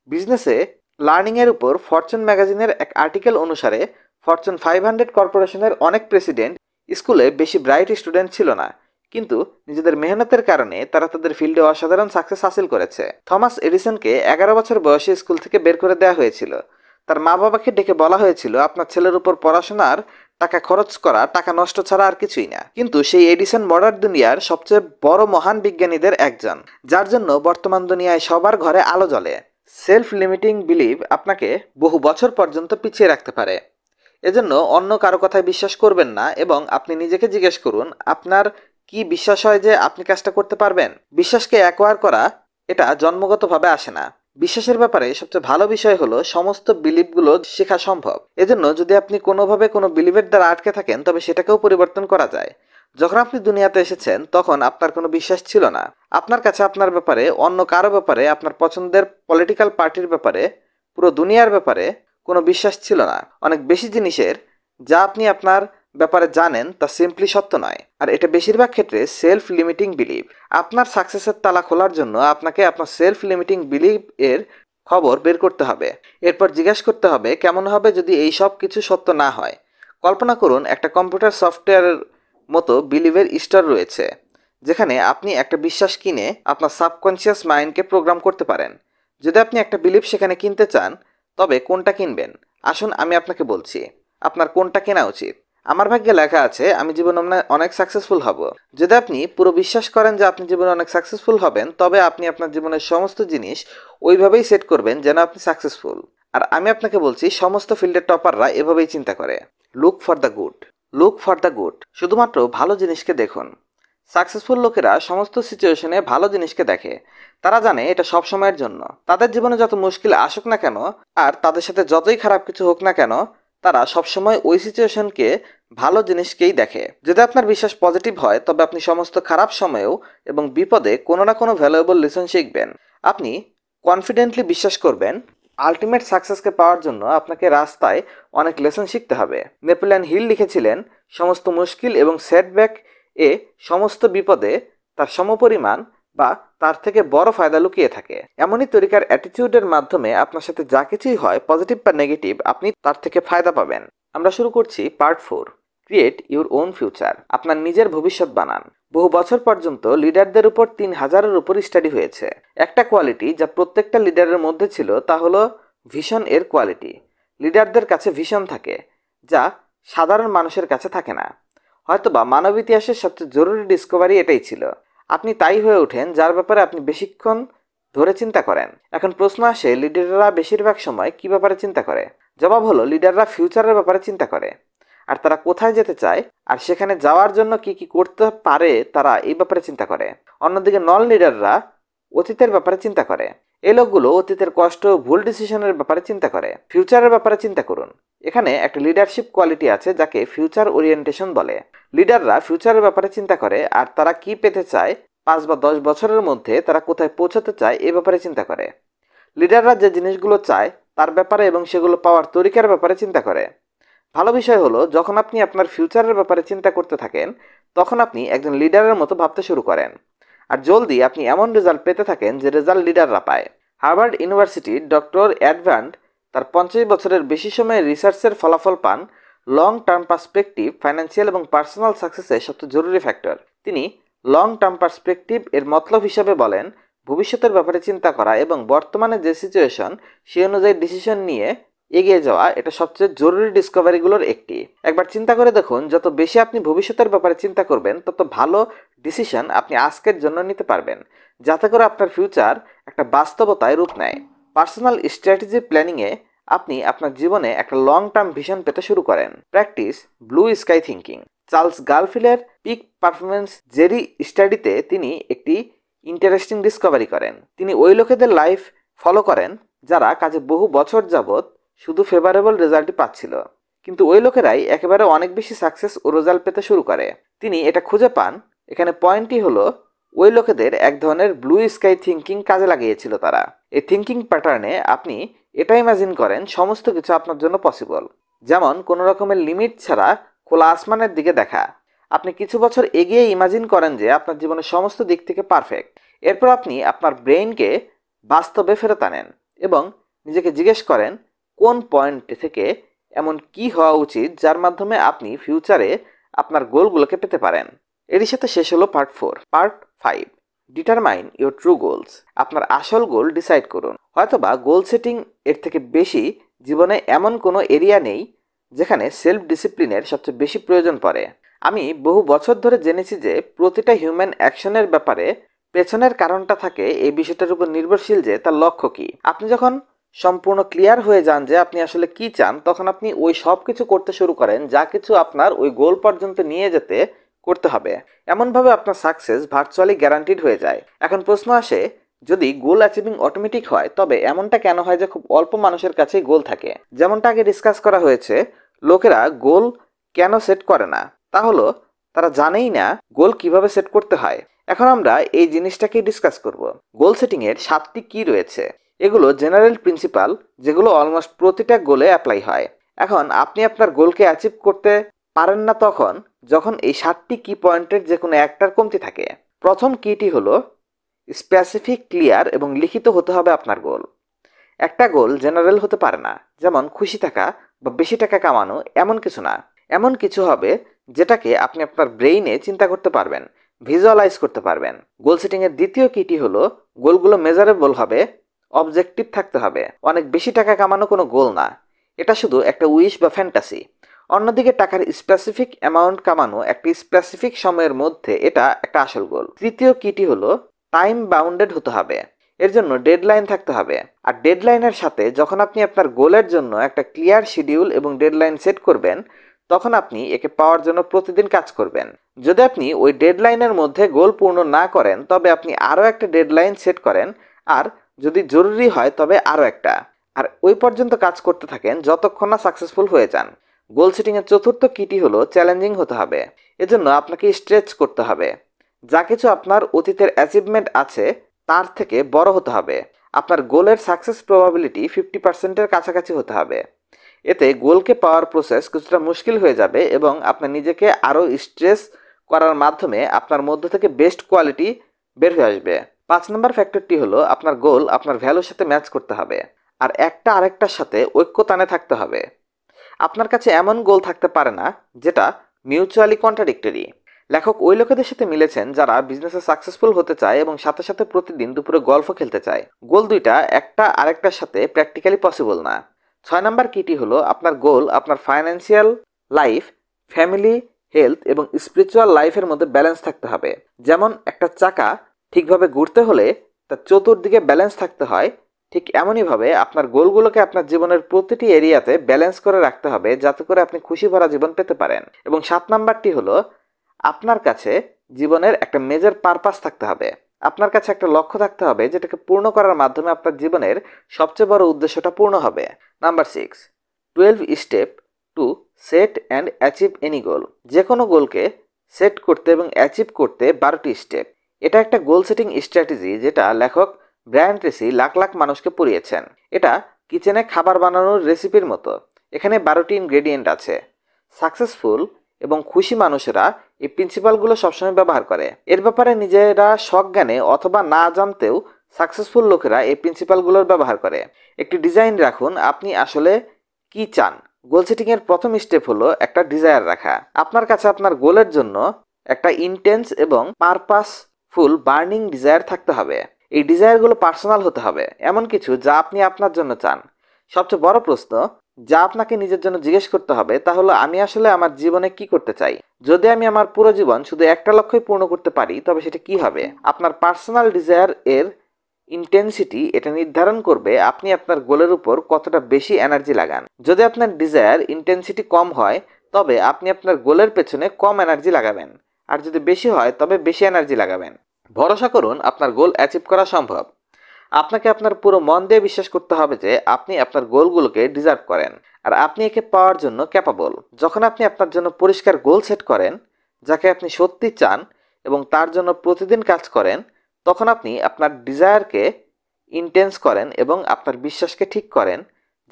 বিজনেসে লার্নিং এর উপর ফরচুন ম্যাগাজিনের এক আর্টিকেল অনুসারে ফরচুন 500 কর্পোরেশনের অনেক প্রেসিডেন্ট স্কুলে বেশি ব্রাইট স্টুডেন্ট ছিল না, কিন্তু নিজেদের মেহনতের কারণে তারা তাদের ফিল্ডে অসাধারণ সাকসেস হাসিল করেছে। থমাস এডিসনকে 11 বছর বয়সে স্কুল থেকে বের করে দেওয়া হয়েছিল। তার মা বাবাকে ডেকে বলা হয়েছিল আপনার ছেলের উপর পড়াশোনার টাকা খরচ করা টাকা নষ্ট ছাড়া আর কিছুই না। কিন্তু সেই এডিসন মডার্ন দুনিয়ার সবচেয়ে বড় মহান বিজ্ঞানীদের একজন, যার জন্য বর্তমান দুনিয়ায় সবার ঘরে আলো জ্বলে। সেলফ লিমিটিং বিলিভ আপনাকে বহু বছর পর্যন্ত পিছিয়ে রাখতে পারে। এজন্য অন্য কারো কথায় বিশ্বাস করবেন না এবং আপনি নিজেকে জিজ্ঞেস করুন আপনার কি বিশ্বাস হয় যে আপনি কাজটা করতে পারবেন। বিশ্বাসকে অ্যাকোয়ার করা এটা জন্মগতভাবে আসে না। বিশ্বাসের ব্যাপারে সবচেয়ে ভালো বিষয় হলো সমস্ত বিলিভগুলো শেখা সম্ভব। এজন্য যদি আপনি কোনোভাবে কোনো বিলিভের দ্বারা আটকে থাকেন তবে সেটাকেও পরিবর্তন করা যায়। যখন আপনি দুনিয়াতে এসেছেন তখন আপনার কোনো বিশ্বাস ছিল না। আপনার কাছে আপনার ব্যাপারে, অন্য কারো ব্যাপারে, আপনার পছন্দের পলিটিক্যাল পার্টির ব্যাপারে, পুরো দুনিয়ার ব্যাপারে কোনো বিশ্বাস ছিল না। অনেক বেশি জিনিসের যা আপনি আপনার ব্যাপারে জানেন তা সিম্পলি সত্য নয়, আর এটা বেশিরভাগ ক্ষেত্রে সেলফ লিমিটিং বিলিভ। আপনার সাকসেসের তালা খোলার জন্য আপনাকে আপনার সেলফ লিমিটিং বিলিভ এর খবর বের করতে হবে। এরপর জিজ্ঞাসা করতে হবে কেমন হবে যদি এই সব কিছু সত্য না হয়। কল্পনা করুন একটা কম্পিউটার সফটওয়্যারের মতো বিলিভের স্টোর রয়েছে, যেখানে আপনি একটা বিশ্বাস কিনে আপনার সাবকনশিয়াস মাইন্ডকে প্রোগ্রাম করতে পারেন। যদি আপনি একটা বিলিভ সেখানে কিনতে চান তবে কোনটা কিনবেন? আসুন আমি আপনাকে বলছি আপনার কোনটা কেনা উচিত। আমার ভাগ্যে লেখা আছে আমি জীবনে অনেক সাকসেসফুল হব। যদি আপনি পুরো বিশ্বাস করেন যে আপনি জীবনে অনেক সাকসেসফুল হবেন তবে আপনি আপনার জীবনের সমস্ত জিনিস ওইভাবেই সেট করবেন যেন আপনি সাকসেসফুল। আর আমি আপনাকে বলছি সমস্ত ফিল্ডের টপাররা এভাবেই চিন্তা করে। Look for the good. Look for the good. শুধুমাত্র ভালো জিনিসকে দেখুন। সাকসেসফুল লোকেরা সমস্ত সিচুয়েশনে ভালো জিনিসকে দেখে। তারা জানে এটা সব সময়ের জন্য। তাদের জীবনে যত মুশকিল আসুক না কেন আর তাদের সাথে যতই খারাপ কিছু হোক না কেন, তারা সবসময় ওই সিচুয়েশনকে ভালো জিনিসকেই দেখে। যদি আপনার বিশ্বাস পজিটিভ হয় তবে আপনি সমস্ত খারাপ সময়েও এবং বিপদে কোনো না কোনো ভ্যালুয়েবল লেসন শিখবেন। আপনি কনফিডেন্টলি বিশ্বাস করবেন আলটিমেট সাকসেসকে পাওয়ার জন্য আপনাকে রাস্তায় অনেক লেসন শিখতে হবে। নেপোলিয়ন হিল লিখেছিলেন সমস্ত মুশকিল এবং সেটব্যাক এ সমস্ত বিপদে তার সমপরিমাণ বা তার থেকে বড় ফায়দা লুকিয়ে থাকে। এমনই তরিকার অ্যাটিটিউডের মাধ্যমে আপনার সাথে যা কিছুই হয় পজিটিভ বা নেগেটিভ আপনি তার থেকে ফায়দা পাবেন। আমরা শুরু করছি part 4, create your own future. আপনার নিজের ভবিষ্যৎ বানান। বহু বছর পর্যন্ত লিডারদের উপর 3000-এর উপর স্টাডি হয়েছে। একটা কোয়ালিটি যা প্রত্যেকটা লিডারের মধ্যে ছিল তা হলো ভিশন এর কোয়ালিটি। লিডারদের কাছে ভিশন থাকে যা সাধারণ মানুষের কাছে থাকে না। হয়তোবা মানব ইতিহাসের সবচেয়ে জরুরি ডিসকভারি এটাই ছিল। আপনি তাই হয়ে ওঠেন যার ব্যাপারে আপনি বেশিক্ষণ ধরে চিন্তা করেন। এখন প্রশ্ন আসে লিডাররা বেশিরভাগ সময় কি ব্যাপারে চিন্তা করে? জবাব হলো লিডাররা ফিউচারের ব্যাপারে চিন্তা করে, আর তারা কোথায় যেতে চায় আর সেখানে যাওয়ার জন্য কি কি করতে পারে তারা এই ব্যাপারে চিন্তা করে। অন্যদিকে নন লিডাররা অতীতের ব্যাপারে চিন্তা করে। এই লোকগুলো অতীতের কষ্ট, ভুল ডিসিশনের ব্যাপারে চিন্তা করে। ফিউচারের ব্যাপারে চিন্তা করুন। এখানে একটা লিডারশিপ কোয়ালিটি আছে যাকে ফিউচার ওরিয়েন্টেশন বলে। লিডাররা ফিউচারের ব্যাপারে চিন্তা করে আর তারা কি পেতে চায় 5 বা 10 বছরের মধ্যে, তারা কোথায় পৌঁছাতে চায় এই ব্যাপারে চিন্তা করে। লিডাররা যে জিনিসগুলো চায় তার ব্যাপারে এবং সেগুলো পাওয়ার তরিকার ব্যাপারে চিন্তা করে। ভালো বিষয় হলো যখন আপনি আপনার ফিউচারের ব্যাপারে চিন্তা করতে থাকেন তখন আপনি একজন লিডারের মতো ভাবতে শুরু করেন, আর জলদি আপনি এমন রেজাল্ট পেতে থাকেন যে রেজাল্ট লিডাররা পায়। হার্ভার্ড ইউনিভার্সিটির ডক্টর অ্যাডভান্ড তার 50 বছরের বেশি সময়ের রিসার্চের ফলাফল পান লং টার্ম পার্সপেক্টিভ ফাইন্যান্সিয়াল এবং পার্সোনাল সাকসেসের সবচেয়ে জরুরি ফ্যাক্টর। তিনি লং টার্ম পার্সপেক্টিভ এর মতলব হিসাবে বলেন ভবিষ্যতের ব্যাপারে চিন্তা করা এবং বর্তমানে যে সিচুয়েশন সেই অনুযায়ী ডিসিশন নিয়ে এগিয়ে যাওয়া এটা সবচেয়ে জরুরি ডিসকভারিগুলোর একটি। একবার চিন্তা করে দেখুন, যত বেশি আপনি ভবিষ্যতের ব্যাপারে চিন্তা করবেন তত ভালো ডিসিশন আপনি আজকের জন্য নিতে পারবেন, যাতে করে আপনার ফিউচার একটা বাস্তবতায় রূপ নেয়। পার্সোনাল স্ট্র্যাটেজি প্ল্যানিংয়ে আপনি আপনার জীবনে একটা লং টার্ম ভিশন পেতে শুরু করেন। Practice blue sky thinking. Charles গালফিলের পিক পারফরমেন্স জেরি স্টাডিতে তিনি একটি ইন্টারেস্টিং ডিসকভারি করেন। তিনি ওই লোকেদের লাইফ ফলো করেন যারা কাজে বহু বছর যাবৎ শুধু ফেভারেবল রেজাল্টই পাচ্ছিল, কিন্তু ওই লোকেরাই একেবারে অনেক বেশি সাকসেস ও রেজাল্ট পেতে শুরু করে। তিনি এটা খুঁজে পান, এখানে পয়েন্টটি হলো ওই লোকেদের এক ধরনের ব্লু স্কাই থিঙ্কিং কাজে লাগিয়েছিল তারা। এই থিঙ্কিং প্যাটার্নে আপনি এটা ইমাজিন করেন সমস্ত কিছু আপনার জন্য পসিবল, যেমন কোনো রকমের লিমিট ছাড়া খোলা আসমানের দিকে দেখা। আপনি কিছু বছর এগিয়ে ইমাজিন করেন যে আপনার জীবনের সমস্ত দিক থেকে পারফেক্ট। এরপর আপনি আপনার ব্রেইনকে বাস্তবে ফেরত আনেন এবং নিজেকে জিজ্ঞেস করেন কোন পয়েন্ট থেকে এমন কি হওয়া উচিত যার মাধ্যমে আপনি ফিউচারে আপনার গোলগুলোকে পেতে পারেন। এরই সাথে শেষ হলো part 4। Part 5, determine your true goals. আপনার আসল গোল ডিসাইড করুন। হয়তোবা গোল সেটিং এর থেকে বেশি জীবনে এমন কোনো এরিয়া নেই যেখানে সেলফ ডিসিপ্লিনের সবচেয়ে বেশি প্রয়োজন পড়ে। আমি বহু বছর ধরে জেনেছি যে প্রতিটা হিউম্যান অ্যাকশনের ব্যাপারে পেছনের কারণটা থাকে এই বিষয়টার উপর নির্ভরশীল যে তার লক্ষ্য কী। আপনি যখন সম্পূর্ণ ক্লিয়ার হয়ে যান যে আপনি আসলে কি চান, তখন আপনি ওই সব কিছু করতে শুরু করেন যা কিছু আপনার ওই গোল পর্যন্ত নিয়ে যেতে করতে হবে। এমনভাবে আপনার সাকসেস ভার্চুয়ালি গ্যারান্টিড হয়ে যায়। এখন প্রশ্ন আসে, যদি গোল অ্যাচিভিং অটোমেটিক হয় তবে এমনটা কেন হয় যে খুব অল্প মানুষের কাছেই গোল থাকে? যেমনটা আগে ডিসকাস করা হয়েছে, লোকেরা গোল কেন সেট করে না, তা হলো তারা জানেই না গোল কিভাবে সেট করতে হয়। এখন আমরা এই জিনিসটাকেই ডিসকাস করব। গোল সেটিংয়ের 7টি কি রয়েছে। এগুলো জেনারেল প্রিন্সিপাল যেগুলো অলমোস্ট প্রতিটা গোলে অ্যাপ্লাই হয়। এখন আপনি আপনার গোলকে অ্যাচিভ করতে পারেন না তখন যখন এই 7টি কি পয়েন্টের যে কোনো একটার কমতি থাকে। প্রথম কিটি হলো স্পেসিফিক, ক্লিয়ার এবং লিখিত হতে হবে আপনার গোল। একটা গোল জেনারেল হতে পারে না, যেমন খুশি থাকা বা বেশি টাকা কামানো, এমন কিছু না। এমন কিছু হবে যেটাকে আপনি আপনার ব্রেইনে চিন্তা করতে পারবেন, ভিজুয়ালাইজ করতে পারবেন। গোল সেটিংয়ের দ্বিতীয় কিটি হলো গোলগুলো মেজারেবল হবে, অবজেক্টিভ থাকতে হবে। অনেক বেশি টাকা কামানো কোনো গোল না, এটা শুধু একটা উইশ বা ফ্যান্টাসি। অন্যদিকে টাকার স্পেসিফিক অ্যামাউন্ট কামানো একটা স্পেসিফিক সময়ের মধ্যে, এটা একটা আসল গোল। তৃতীয় কিটি হলো টাইম বাউন্ডেড হতে হবে, এর জন্য ডেডলাইন থাকতে হবে। আর ডেডলাইনের সাথে যখন আপনি আপনার গোলের জন্য একটা ক্লিয়ার শিডিউল এবং ডেডলাইন সেট করবেন, তখন আপনি একে পাওয়ার জন্য প্রতিদিন কাজ করবেন। যদি আপনি ওই ডেডলাইনের মধ্যে গোল পূর্ণ না করেন তবে আপনি আরও একটা ডেডলাইন সেট করেন, আর যদি জরুরি হয় তবে আরও একটা, আর ওই পর্যন্ত কাজ করতে থাকেন যতক্ষণ না সাকসেসফুল হয়ে যান। গোল সেটিংয়ের চতুর্থ কিটি হলো চ্যালেঞ্জিং হতে হবে। এজন্য আপনাকে স্ট্রেচ করতে হবে। যা কিছু আপনার অতীতের অ্যাচিভমেন্ট আছে তার থেকে বড় হতে হবে। আপনার গোলের সাকসেস প্রবাবিলিটি 50%-এর কাছাকাছি হতে হবে। এতে গোলকে পাওয়ার প্রসেস কিছুটা মুশকিল হয়ে যাবে এবং আপনার নিজেকে আরও স্ট্রেস করার মাধ্যমে আপনার মধ্য থেকে বেস্ট কোয়ালিটি বের হয়ে আসবে। 5 নম্বর ফ্যাক্টরটি হলো আপনার গোল আপনার ভ্যালুর সাথে ম্যাচ করতে হবে, আর একটা আরেকটার সাথে ঐক্যতানে থাকতে হবে। আপনার কাছে এমন গোল থাকতে পারে না যেটা মিউচুয়ালি কন্ট্রাডিক্টরি। লেখক ওই লোকেদের সাথে মিলেছেন যারা বিজনেসে সাকসেসফুল হতে চায় এবং সাথে সাথে প্রতিদিন দুপুরে গল্ফও খেলতে চায়। গোল দুইটা একটা আরেকটার সাথে প্র্যাকটিক্যালি পসিবল না। 6 নম্বর কিটি হলো আপনার গোল আপনার ফাইন্যান্সিয়াল লাইফ, ফ্যামিলি, হেলথ এবং স্পিরিচুয়াল লাইফের মধ্যে ব্যালেন্স থাকতে হবে। যেমন একটা চাকা ঠিকভাবে ঘুরতে হলে তার চতুর্দিকে ব্যালেন্স থাকতে হয়, ঠিক এমনইভাবে আপনার গোলগুলোকে আপনার জীবনের প্রতিটি এরিয়াতে ব্যালেন্স করে রাখতে হবে যাতে করে আপনি খুশি ভরা জীবন পেতে পারেন। এবং 7 নাম্বারটি হলো আপনার কাছে জীবনের একটা মেজর পারপাস থাকতে হবে। আপনার কাছে একটা লক্ষ্য থাকতে হবে যেটাকে পূর্ণ করার মাধ্যমে আপনার জীবনের সবচেয়ে বড় উদ্দেশ্যটা পূর্ণ হবে। Number 6, 12 step to set and achieve any goal. যে কোনো গোলকে সেট করতে এবং অ্যাচিভ করতে 12টি স্টেপ। এটা একটা গোল সেটিং স্ট্র্যাটেজি যেটা লেখক ব্রায়ান ট্রেসি লাখ লাখ মানুষকে পড়িয়েছেন। এটা কিচেনে খাবার বানানোর রেসিপির মতো। এখানে 12টি ইনগ্রেডিয়েন্ট আছে। সাকসেসফুল এবং খুশি মানুষেরা এই প্রিন্সিপালগুলো সবসময় ব্যবহার করে। এর ব্যাপারে নিজেরা সজ্ঞানে অথবা না জানতেও সাকসেসফুল লোকেরা এই প্রিন্সিপালগুলোর ব্যবহার করে। একটি ডিজাইন রাখুন আপনি আসলে কি চান। গোল সেটিংয়ের প্রথম স্টেপ হলো একটা ডিজায়ার রাখা। আপনার কাছে আপনার গোলের জন্য একটা ইন্টেন্স এবং পারপাসফুল বার্নিং ডিজায়ার থাকতে হবে। এই ডিজায়ারগুলো পার্সোনাল হতে হবে, এমন কিছু যা আপনি আপনার জন্য চান। সবচেয়ে বড় প্রশ্ন, যা আপনাকে নিজের জন্য জিজ্ঞেস করতে হবে তা হলো, আমি আসলে আমার জীবনে কি করতে চাই। যদি আমি আমার পুরো জীবন শুধু একটা লক্ষ্যই পূর্ণ করতে পারি তবে সেটা কি হবে। আপনার পার্সোনাল ডিজায়ার এর ইন্টেন্সিটি এটা নির্ধারণ করবে আপনি আপনার গোলের উপর কতটা বেশি এনার্জি লাগান। যদি আপনার ডিজায়ার ইন্টেন্সিটি কম হয় তবে আপনি আপনার গোলের পেছনে কম এনার্জি লাগাবেন, আর যদি বেশি হয় তবে বেশি এনার্জি লাগাবেন। ভরসা করুন, আপনার গোল অ্যাচিভ করা সম্ভব। আপনাকে আপনার পুরো মন দিয়ে বিশ্বাস করতে হবে যে আপনি আপনার গোলগুলোকে ডিজার্ভ করেন আর আপনি একে পাওয়ার জন্য ক্যাপাবল। যখন আপনি আপনার জন্য পরিষ্কার গোল সেট করেন যাকে আপনি সত্যি চান এবং তার জন্য প্রতিদিন কাজ করেন, তখন আপনি আপনার ডিজায়ারকে ইন্টেন্স করেন এবং আপনার বিশ্বাসকে ঠিক করেন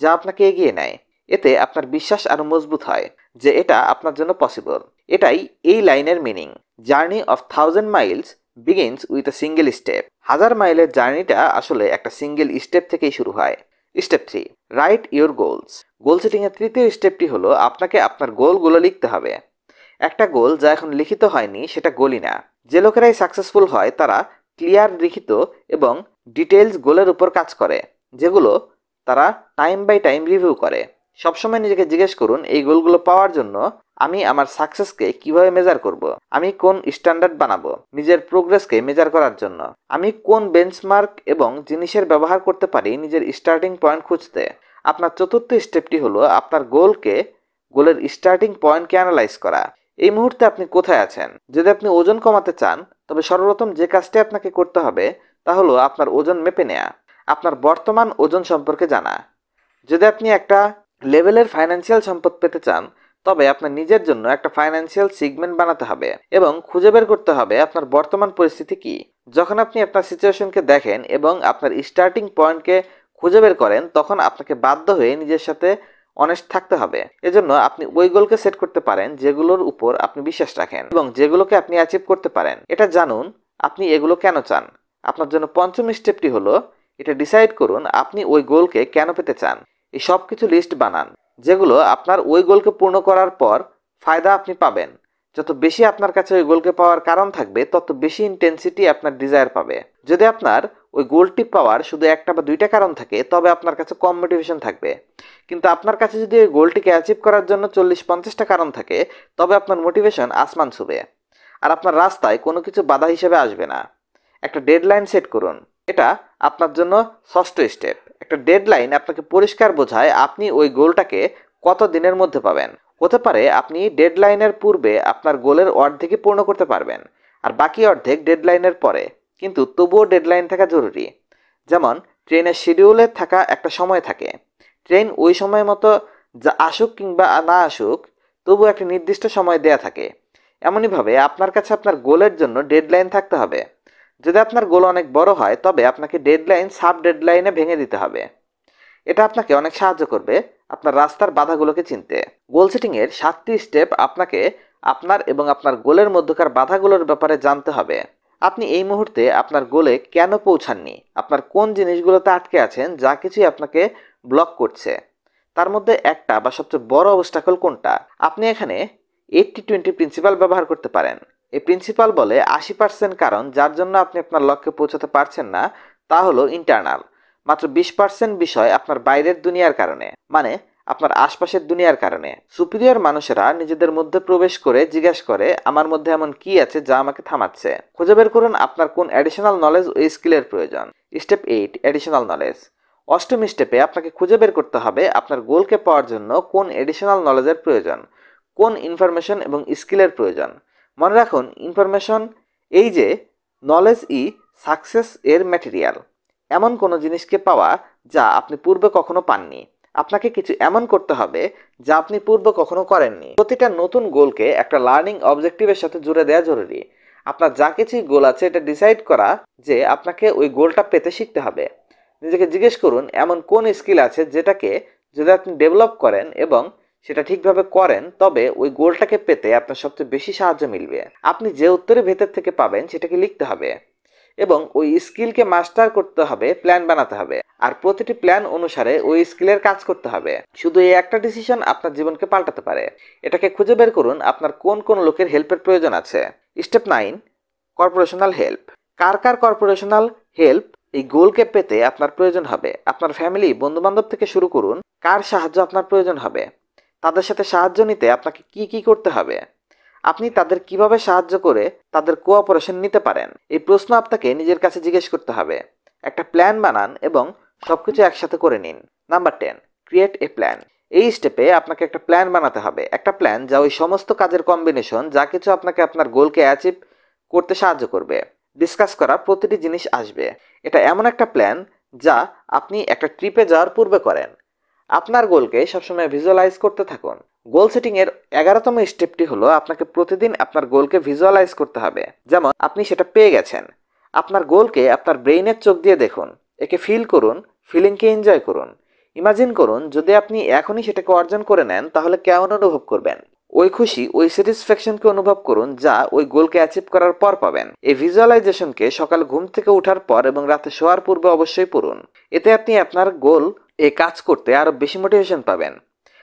যা আপনাকে এগিয়ে নেয়। এতে আপনার বিশ্বাস আরও মজবুত হয় যে এটা আপনার জন্য পসিবল। এটাই এই লাইনের meaning, journey of 1000 Miles begins with a single step. 1000 মাইলের জার্নিটা আসলে একটা সিঙ্গেল স্টেপ থেকেই শুরু হয়। Step 3, write your goals. Goal সেটিংয়ের তৃতীয় স্টেপটি হলো আপনাকে আপনার গোলগুলো লিখতে হবে। একটা গোল যা এখন লিখিত হয়নি সেটা গোলই না। যে লোকেরাই সাকসেসফুল হয় তারা ক্লিয়ার লিখিত এবং ডিটেলস গোলের উপর কাজ করে, যেগুলো তারা টাইম বাই টাইম রিভিউ করে। সবসময় নিজেকে জিজ্ঞেস করুন, এই গোলগুলো পাওয়ার জন্য আমি আমার সাকসেসকে কিভাবে মেজার করব, আমি কোন স্ট্যান্ডার্ড বানাবো নিজের প্রোগ্রেসকে মেজার করার জন্য, আমি কোন বেঞ্চমার্ক এবং জিনিসের ব্যবহার করতে পারি নিজের স্টার্টিং পয়েন্ট খুঁজতে। আপনার চতুর্থ স্টেপটি হলো আপনার গোলের স্টার্টিং পয়েন্টকে অ্যানালাইজ করা। এই মুহূর্তে আপনি কোথায় আছেন। যদি আপনি ওজন কমাতে চান তবে সর্বপ্রথম যে কাজটি আপনাকে করতে হবে তা হলো আপনার ওজন মেপে নেওয়া, আপনার বর্তমান ওজন সম্পর্কে জানা। যদি আপনি একটা লেভেলের ফাইন্যান্সিয়াল সম্পদ পেতে চান তবে আপনার নিজের জন্য একটা ফাইন্যান্সিয়াল সিগমেন্ট বানাতে হবে এবং খুঁজে বের করতে হবে আপনার বর্তমান পরিস্থিতি কি। যখন আপনি আপনার সিচুয়েশনকে দেখেন এবং আপনার স্টার্টিং পয়েন্টকে খুঁজে বের করেন তখন আপনাকে বাধ্য হয়ে নিজের সাথে অনেস্ট থাকতে হবে। এজন্য আপনি ওই গোলকে সেট করতে পারেন যেগুলোর উপর আপনি বিশ্বাস রাখেন এবং যেগুলোকে আপনি অ্যাচিভ করতে পারেন। এটা জানুন আপনি এগুলো কেন চান। আপনার জন্য পঞ্চম স্টেপটি হলো এটা ডিসাইড করুন আপনি ওই গোলকে কেন পেতে চান। এই সব কিছু লিস্ট বানান যেগুলো আপনার ওই গোলকে পূর্ণ করার পর ফায়দা আপনি পাবেন। যত বেশি আপনার কাছে ওই গোলকে পাওয়ার কারণ থাকবে তত বেশি ইন্টেন্সিটি আপনার ডিজায়ার পাবে। যদি আপনার ওই গোলটি পাওয়ার শুধু একটা বা দুইটা কারণ থাকে তবে আপনার কাছে কম মোটিভেশন থাকবে, কিন্তু আপনার কাছে যদি ওই গোলটিকে অ্যাচিভ করার জন্য 40-50টা কারণ থাকে তবে আপনার মোটিভেশন আসমান ছুবে আর আপনার রাস্তায় কোনো কিছু বাধা হিসেবে আসবে না। একটা ডেডলাইন সেট করুন, এটা আপনার জন্য ষষ্ঠ স্টেপ। একটা ডেডলাইন আপনাকে পরিষ্কার বোঝায় আপনি ওই গোলটাকে কত দিনের মধ্যে পাবেন। হতে পারে আপনি ডেডলাইনের পূর্বে আপনার গোলের অর্ধেকই পূর্ণ করতে পারবেন আর বাকি অর্ধেক ডেডলাইনের পরে, কিন্তু তবুও ডেডলাইন থাকা জরুরি। যেমন ট্রেনের শিডিউলে থাকা একটা সময় থাকে, ট্রেন ওই সময় মতো যা আসুক কিংবা না আসুক তবু একটা নির্দিষ্ট সময় দেয়া থাকে। এমনইভাবে আপনার কাছে আপনার গোলের জন্য ডেডলাইন থাকতে হবে। যদি আপনার গোল অনেক বড় হয় তবে আপনাকে ডেডলাইন সাব ডেডলাইনে ভেঙে দিতে হবে। এটা আপনাকে অনেক সাহায্য করবে আপনার রাস্তার বাধাগুলোকে চিনতে। গোল সেটিংয়ের 7টি স্টেপ আপনাকে আপনার এবং আপনার গোলের মধ্যকার বাধাগুলোর ব্যাপারে জানতে হবে। আপনি এই মুহূর্তে আপনার গোলে কেন পৌঁছাননি, আপনার কোন জিনিসগুলোতে আটকে আছেন যা কিছুই আপনাকে ব্লক করছে, তার মধ্যে একটা বা সবচেয়ে বড় অবস্টাকল কোনটা। আপনি এখানে 80-20 প্রিন্সিপাল ব্যবহার করতে পারেন। এই প্রিন্সিপাল বলে 80% কারণ যার জন্য আপনি আপনার লক্ষ্যে পৌঁছাতে পারছেন না তা হলো ইন্টারনাল। মাত্র 20% বিষয় আপনার বাইরের দুনিয়ার কারণে, মানে আপনার আশপাশের দুনিয়ার কারণে। সুপিরিয়র মানুষেরা নিজেদের মধ্যে প্রবেশ করে জিজ্ঞাসা করে আমার মধ্যে এমন কি আছে যা আমাকে থামাচ্ছে। খুঁজে বের করুন আপনার কোন অ্যাডিশনাল নলেজ ও স্কিলের প্রয়োজন। Step 8, additional knowledge. অষ্টম স্টেপে আপনাকে খুঁজে বের করতে হবে আপনার গোলকে পাওয়ার জন্য কোন এডিশনাল নলেজের প্রয়োজন, কোন ইনফরমেশন এবং স্কিলের প্রয়োজন। মনে রাখুন, ইনফরমেশন এই যে নলেজ সাকসেস এর ম্যাটেরিয়াল। এমন কোনো জিনিসকে পাওয়া যা আপনি পূর্বে কখনো পাননি। আপনাকে কিছু এমন করতে হবে যা আপনি পূর্বে কখনো করেননি। প্রতিটা নতুন গোলকে একটা লার্নিং অবজেক্টিভের সাথে জুড়ে দেওয়া জরুরি। আপনার যা কিছুই গোল আছে এটা ডিসাইড করা যে আপনাকে ওই গোলটা পেতে শিখতে হবে। নিজেকে জিজ্ঞেস করুন এমন কোন স্কিল আছে যেটাকে যদি আপনি ডেভেলপ করেন এবং সেটা ঠিকভাবে করেন তবে ওই গোলটাকে পেতে আপনার সবচেয়ে বেশি সাহায্য মিলবে। আপনি যে উত্তরে ভেতর থেকে পাবেন সেটাকে লিখতে হবে এবং ওই স্কিলকে মাস্টার করতে হবে, প্ল্যান বানাতে হবে আর প্রতিটি প্ল্যান অনুসারে ওই স্কিলের কাজ করতে হবে। শুধু এই একটা ডিসিশন আপনার জীবনকে পাল্টাতে পারে। এটাকে খুঁজে বের করুন আপনার কোন কোন লোকের হেল্পের প্রয়োজন আছে। Step 9, corporational help. কার কার কর্পোরেশনাল হেল্প এই গোলকে পেতে আপনার প্রয়োজন হবে আপনার ফ্যামিলি, বন্ধুবান্ধব থেকে শুরু করুন, কার সাহায্য আপনার প্রয়োজন হবে, তাদের সাথে সাহায্য নিতে আপনাকে কি কি করতে হবে, আপনি তাদের কিভাবে সাহায্য করে তাদের কোঅপারেশন নিতে পারেন, এই প্রশ্ন আপনাকে নিজের কাছে জিজ্ঞেস করতে হবে। একটা প্ল্যান বানান এবং সবকিছু একসাথে করে নিন। Number 10, create a plan. এই স্টেপে আপনাকে একটা প্ল্যান বানাতে হবে, একটা প্ল্যান যা ওই সমস্ত কাজের কম্বিনেশন যা কিছু আপনাকে আপনার গোলকে অ্যাচিভ করতে সাহায্য করবে। ডিসকাস করা প্রতিটি জিনিস আসবে। এটা এমন একটা প্ল্যান যা আপনি একটা ট্রিপে যাওয়ার পূর্বে করেন। আপনার গোলকে সবসময় ভিজুয়ালাইজ করতে থাকুন। গোল সেটিং এর 11তম স্টেপটি হলো আপনাকে প্রতিদিন আপনার গোলকে ভিজুয়ালাইজ করতে হবে, যেমন আপনি সেটা পেয়ে গেছেন। আপনার গোলকে আপনার ব্রেইনের চোখ দিয়ে দেখুন, একে ফিল করুন, ফিলিংকে এনজয় করুন। ইমাজিন করুন যদি আপনি এখনই সেটাকে অর্জন করে নেন তাহলে কেমন অনুভব করবেন। ওই খুশি, ওই স্যাটিসফ্যাকশনকে অনুভব করুন যা ওই গোলকে অ্যাচিভ করার পর পাবেন। এই ভিজুয়ালাইজেশনকে সকাল ঘুম থেকে ওঠার পর এবং রাতে শোয়ার পূর্বে অবশ্যই পড়ুন। এতে আপনি আপনার গোল কাজ করতে আরো বেশি মোটিভেশন পাবেন।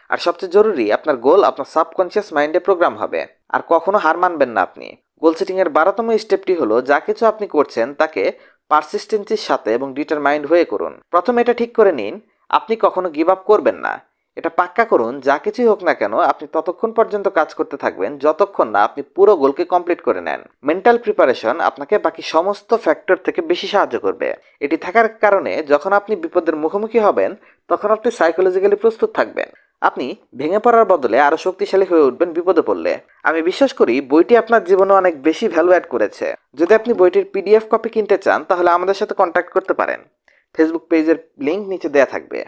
আর সবচেয়ে জরুরি, আপনার গোল আপনার সাবকনশিয়াস মাইন্ডে প্রোগ্রাম হবে। আর কখনো হার মানবেন না আপনি। গোল সেটিং এর 12তম স্টেপটি হলো যা কিছু আপনি করছেন তাকে পারসিস্টেন্সির সাথে এবং ডিটারমাইন্ড হয়ে করুন। প্রথমে এটা ঠিক করে নিন আপনি কখনো গিভ আপ করবেন না। এটা পাক্কা করুন যা কিছুই হোক না কেন আপনি ততক্ষণ পর্যন্ত কাজ করতে থাকবেন যতক্ষণ না আপনি পুরো গোলকে কমপ্লিট করে নেন। মেন্টাল প্রিপারেশন আপনাকে বাকি সমস্ত ফ্যাক্টর থেকে বেশি সাহায্য করবে। এটি থাকার কারণে যখন আপনি বিপদের মুখোমুখি হবেন তখন আপনি সাইকোলজিক্যালি প্রস্তুত থাকবেন। আপনি ভেঙে পড়ার বদলে আরো শক্তিশালী হয়ে উঠবেন বিপদে পড়লে। আমি বিশ্বাস করি বইটি আপনার জীবনে অনেক বেশি ভ্যালু অ্যাড করেছে। যদি আপনি বইটির পিডিএফ কপি কিনতে চান তাহলে আমাদের সাথে কন্ট্যাক্ট করতে পারেন। ফেসবুক পেজের লিংক নিচে দেয়া থাকবে।